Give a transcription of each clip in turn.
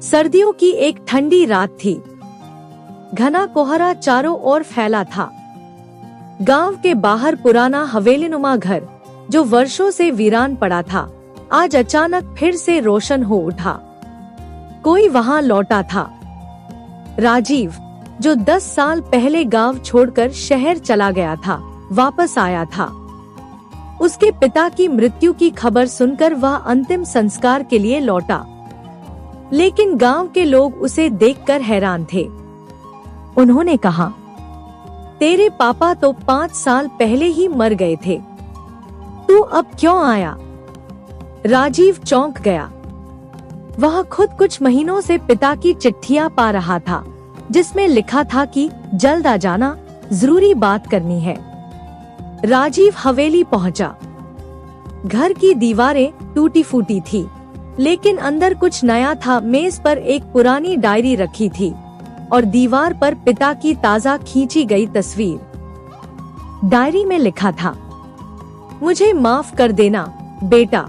सर्दियों की एक ठंडी रात थी। घना कोहरा चारों ओर फैला था। गांव के बाहर पुराना हवेलीनुमा घर, जो वर्षों से वीरान पड़ा था, आज अचानक फिर से रोशन हो उठा। कोई वहां लौटा था। राजीव, जो 10 साल पहले गांव छोड़कर शहर चला गया था, वापस आया था। उसके पिता की मृत्यु की खबर सुनकर वह अंतिम संस्कार के लिए लौटा, लेकिन गांव के लोग उसे देखकर हैरान थे। उन्होंने कहा, तेरे पापा तो 5 साल पहले ही मर गए थे, तू अब क्यों आया? राजीव चौंक गया। वह खुद कुछ महीनों से पिता की चिट्ठियां पा रहा था, जिसमें लिखा था कि जल्द आ जाना, जरूरी बात करनी है। राजीव हवेली पहुंचा। घर की दीवारें टूटी फूटी थी, लेकिन अंदर कुछ नया था। मेज पर एक पुरानी डायरी रखी थी और दीवार पर पिता की ताजा खींची गई तस्वीर। डायरी में लिखा था, मुझे माफ कर देना बेटा,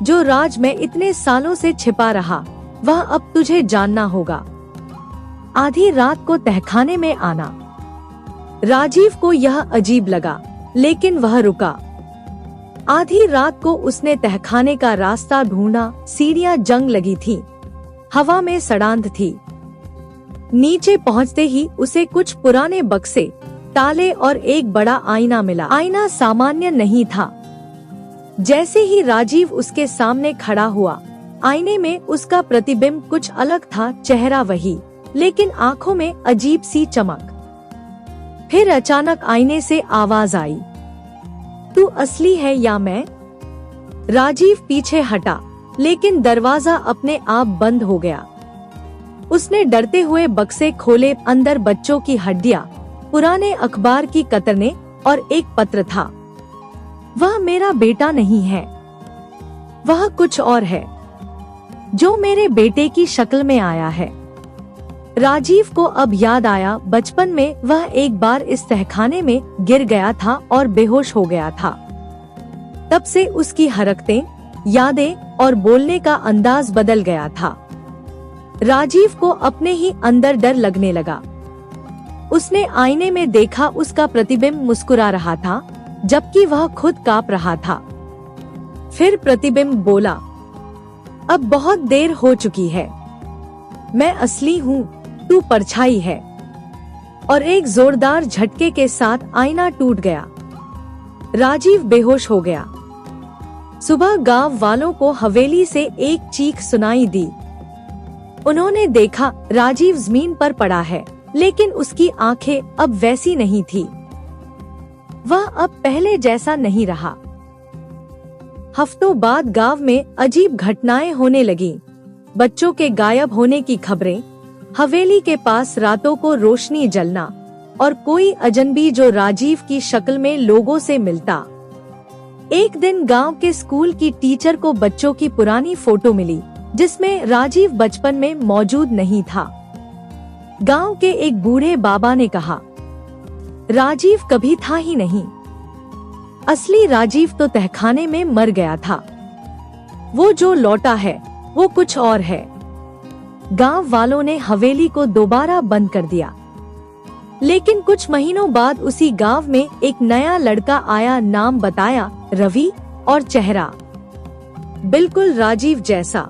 जो राज मैं इतने सालों से छिपा रहा, वह अब तुझे जानना होगा। आधी रात को तहखाने में आना। राजीव को यह अजीब लगा, लेकिन वह रुका। आधी रात को उसने तहखाने का रास्ता ढूंढा। सीढ़ियां जंग लगी थी, हवा में सड़ांध थी। नीचे पहुंचते ही उसे कुछ पुराने बक्से, ताले और एक बड़ा आईना मिला। आईना सामान्य नहीं था। जैसे ही राजीव उसके सामने खड़ा हुआ, आईने में उसका प्रतिबिंब कुछ अलग था। चेहरा वही, लेकिन आंखों में अजीब सी चमक। फिर अचानक आईने से आवाज आई, तू असली है या मैं? राजीव पीछे हटा, लेकिन दरवाजा अपने आप बंद हो गया। उसने डरते हुए बक्से खोले। अंदर बच्चों की हड्डियां, पुराने अखबार की कतरने और एक पत्र था। वह मेरा बेटा नहीं है, वह कुछ और है, जो मेरे बेटे की शक्ल में आया है। राजीव को अब याद आया, बचपन में वह एक बार इस तहखाने में गिर गया था और बेहोश हो गया था। तब से उसकी हरकतें, यादें और बोलने का अंदाज बदल गया था। राजीव को अपने ही अंदर डर लगने लगा। उसने आईने में देखा, उसका प्रतिबिंब मुस्कुरा रहा था, जबकि वह खुद कांप रहा था। फिर प्रतिबिंब बोला, अब बहुत देर हो चुकी है, मैं असली हूँ, तू परछाई है। और एक जोरदार झटके के साथ आईना टूट गया। राजीव बेहोश हो गया। सुबह गांव वालों को हवेली से एक चीख सुनाई दी। उन्होंने देखा, राजीव जमीन पर पड़ा है, लेकिन उसकी आंखें अब वैसी नहीं थी। वह अब पहले जैसा नहीं रहा। हफ्तों बाद गांव में अजीब घटनाएं होने लगीं। बच्चों के गायब होने की खबरें, हवेली के पास रातों को रोशनी जलना, और कोई अजनबी जो राजीव की शक्ल में लोगों से मिलता। एक दिन गांव के स्कूल की टीचर को बच्चों की पुरानी फोटो मिली, जिसमें राजीव बचपन में मौजूद नहीं था। गांव के एक बूढ़े बाबा ने कहा, राजीव कभी था ही नहीं, असली राजीव तो तहखाने में मर गया था। वो जो लौटा है, वो कुछ और है। गांव वालों ने हवेली को दोबारा बंद कर दिया। लेकिन कुछ महीनों बाद उसी गांव में एक नया लड़का आया। नाम बताया रवि, और चेहरा बिल्कुल राजीव जैसा।